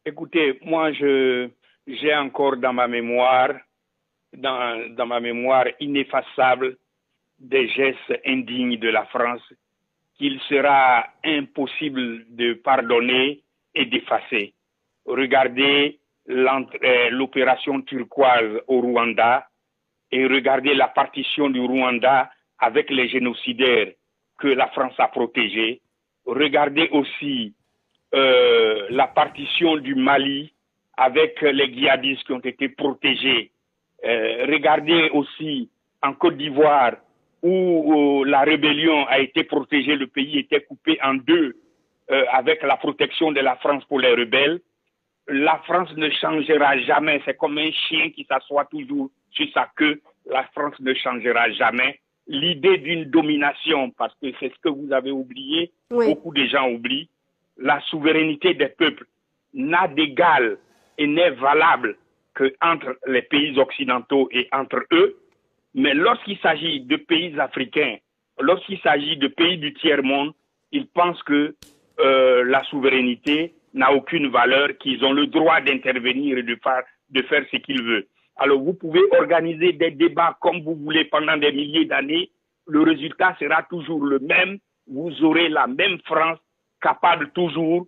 Écoutez, moi, j'ai encore dans ma mémoire, dans ma mémoire ineffaçable, des gestes indignes de la France qu'il sera impossible de pardonner et d'effacer. Regardez l'opération turquoise au Rwanda et regardez la partition du Rwanda avec les génocidaires que la France a protégés. Regardez aussi la partition du Mali avec les djihadistes qui ont été protégés. Regardez aussi en Côte d'Ivoire où la rébellion a été protégée, le pays était coupé en deux avec la protection de la France pour les rebelles. La France ne changera jamais, c'est comme un chien qui s'assoit toujours sur sa queue, la France ne changera jamais. L'idée d'une domination, parce que c'est ce que vous avez oublié, oui. Beaucoup de gens oublient, la souveraineté des peuples n'a d'égal et n'est valable qu'entre les pays occidentaux et entre eux. Mais lorsqu'il s'agit de pays africains, lorsqu'il s'agit de pays du tiers-monde, ils pensent que la souveraineté n'a aucune valeur, qu'ils ont le droit d'intervenir et de faire ce qu'ils veulent. Alors vous pouvez organiser des débats comme vous voulez pendant des milliers d'années, le résultat sera toujours le même, vous aurez la même France capable toujours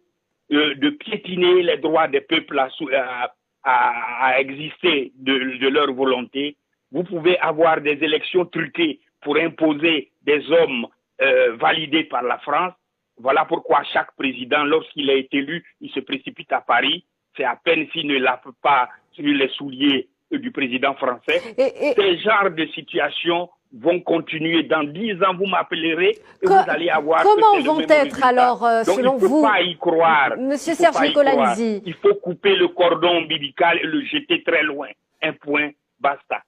de piétiner les droits des peuples à exister de leur volonté. Vous pouvez avoir des élections truquées pour imposer des hommes validés par la France. Voilà pourquoi chaque président, lorsqu'il est élu, il se précipite à Paris. C'est à peine s'il ne lave pas sur les souliers du président français. Ces genres de situations vont continuer. Dans 10 ans, vous m'appellerez et vous allez avoir... Comment vont être alors, selon vous, il ne faut pas y croire. Monsieur Serge Nicolazzi? Il faut couper le cordon ombilical et le jeter très loin. Un point, basta.